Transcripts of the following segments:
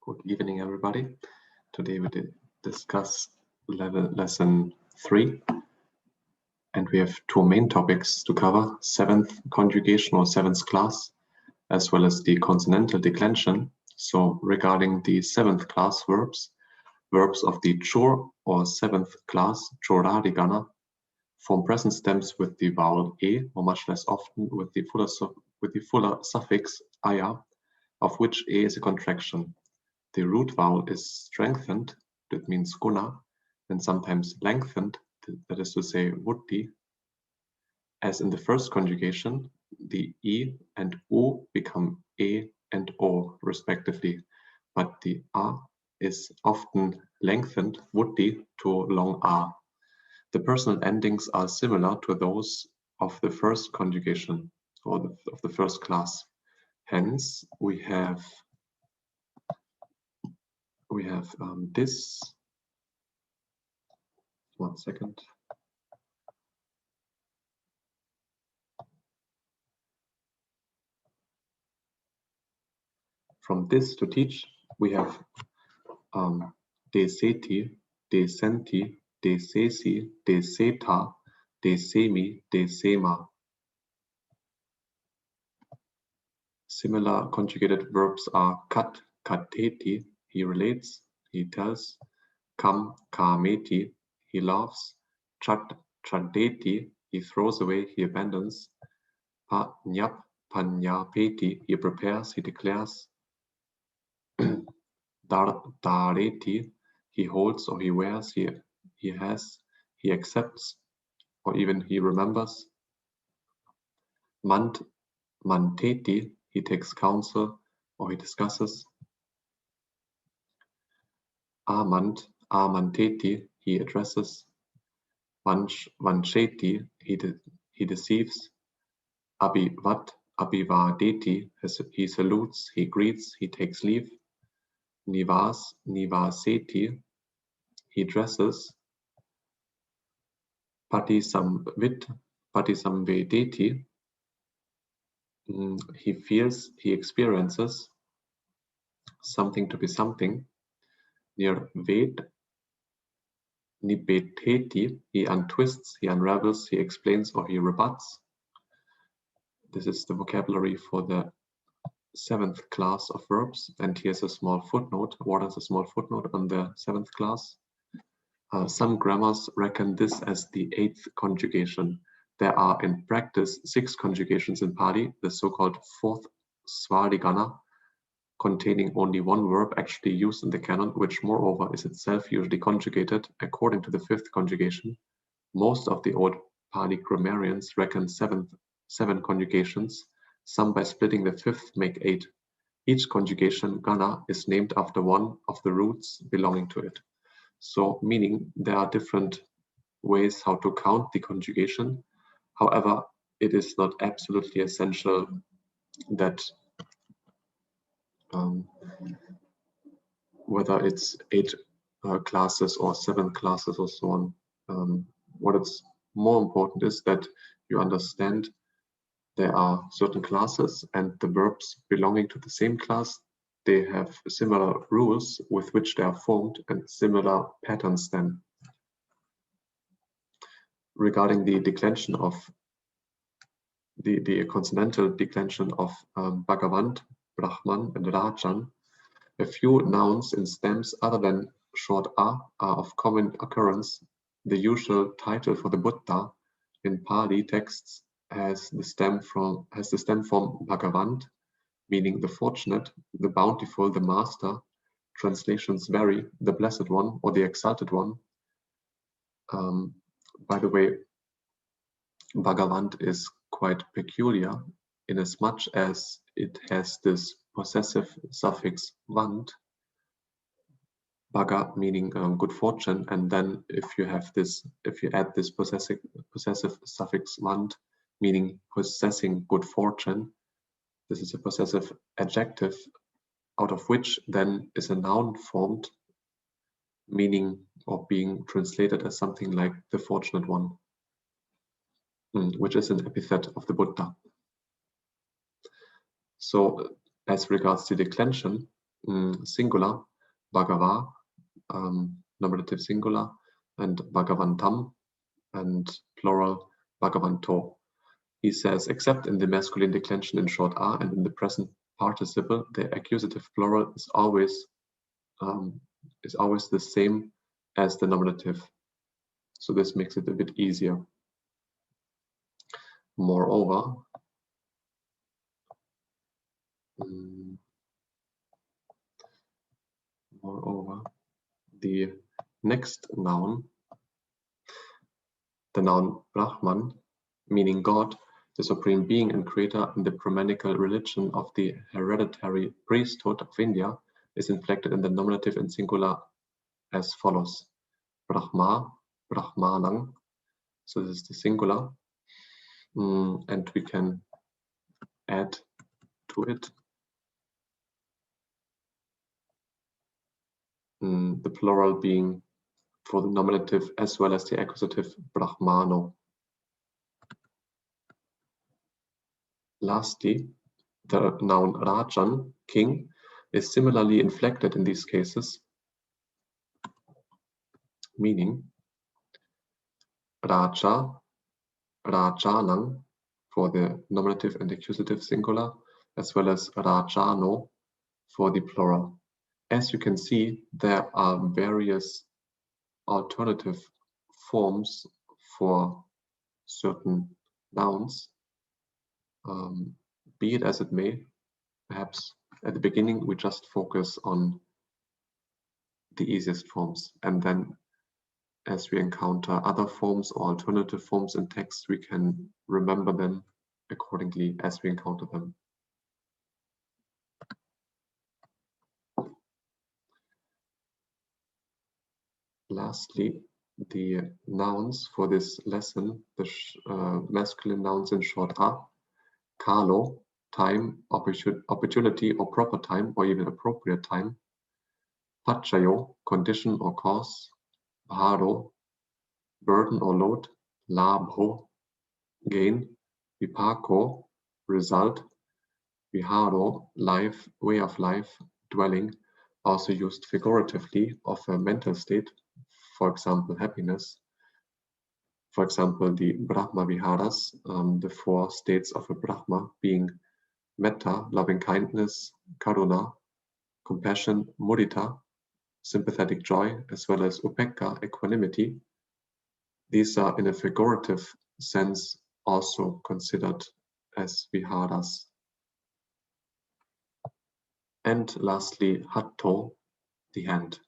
Good evening, everybody. Today we discuss lesson 3, and we have two main topics to cover: seventh conjugation or seventh class, as well as the consonantal declension. So regarding the seventh class verbs of the chur or seventh class choradigana form present stems with the vowel e, or much less often with the fuller suffix aya, of which e is a contraction. The root vowel is strengthened, that means guna, and sometimes lengthened, that is to say vuddhi. As in the first conjugation, the e and u become e and o respectively, but the a is often lengthened vuddhi to long a. The personal endings are similar to those of the first conjugation, or of the first class. Hence, we have this. One second. From this to teach, we have deseti, desenti, desesi, deseta, desemi, desema. Similar conjugated verbs are kat, kateti, he relates, he tells, kam, kameti, he laughs, chat, chadeti, he throws away, he abandons, pa, nyap, panyapeti, he prepares, he declares, dareti, he holds or he wears, he has, he accepts, or even he remembers. Manteti, he takes counsel or he discusses. Amanteti, he addresses. Vancheti, he deceives. Abhivadeti, he salutes, he greets, he takes leave. Nivaseti, he dresses. Patisamvedeti, he feels, he experiences something to be something. Nibeteti, he untwists, he unravels, he explains, or he rebuts. This is the vocabulary for the seventh class of verbs, and here's a small footnote. What is a small footnote on the seventh class? Some grammars reckon this as the eighth conjugation. There are in practice 6 conjugations in Pali, the so-called fourth svardigana, containing only one verb actually used in the canon, which moreover is itself usually conjugated according to the fifth conjugation. Most of the old Pali grammarians reckon 7 conjugations. Some, by splitting the fifth, make 8. Each conjugation, gana, is named after one of the roots belonging to it. So, meaning there are different ways how to count the conjugation. However, it is not absolutely essential that whether it's 8 classes or 7 classes or so on. What is more important is that you understand there are certain classes, and the verbs belonging to the same class, they have similar rules with which they are formed and similar patterns then. Regarding the declension of the consonantal declension of Bhagavant, Brahman, and Rajan, a few nouns in stems other than short a are of common occurrence. The usual title for the Buddha in Pali texts has the stem form Bhagavant, meaning the fortunate, the bountiful, the master. Translations vary, the blessed one or the exalted one. By the way, Bhagavant is quite peculiar in as much as it has this possessive suffix vant, bhaga meaning good fortune, and then if you add this possessive suffix vant meaning possessing good fortune, this is a possessive adjective, out of which then is a noun formed, meaning or being translated as something like the fortunate one, which is an epithet of the Buddha. So as regards to declension, singular, Bhagava, nominative singular, and Bhagavantam, and plural, Bhagavanto. He says, except in the masculine declension in short a and in the present participle, the accusative plural is always the same as the nominative. So this makes it a bit easier. Moreover, the next noun, the noun Brahman, meaning God, the supreme being and creator in the Brahmanical religion of the hereditary priesthood of India, is inflected in the nominative and singular as follows. Brahma, Brahmanang. So this is the singular. And we can add to it the plural being for the nominative as well as the accusative Brahmano. Lastly, the noun Rajan, king, is similarly inflected in these cases, meaning Raja, Rajanang for the nominative and accusative singular, as well as Rajano for the plural. As you can see, there are various alternative forms for certain nouns. Be it as it may, perhaps at the beginning we just focus on the easiest forms, and then as we encounter other forms or alternative forms in text, we can remember them accordingly as we encounter them. Lastly, the nouns for this lesson, the masculine nouns in short a, kalo, time, opportunity or proper time, or even appropriate time, pachayo, condition or cause, bharo, burden or load, labho, gain, vipako, result, viharo, life, way of life, dwelling, also used figuratively of a mental state, for example, happiness. For example, the Brahma Viharas, the 4 states of a Brahma being metta, loving kindness, karuna, compassion, mudita, sympathetic joy, as well as upekkha, equanimity. These are in a figurative sense also considered as viharas. And lastly, hatto, the hand.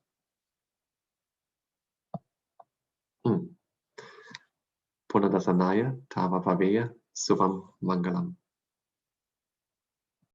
Punadasanaya, tava vaveya, suvam mangalam.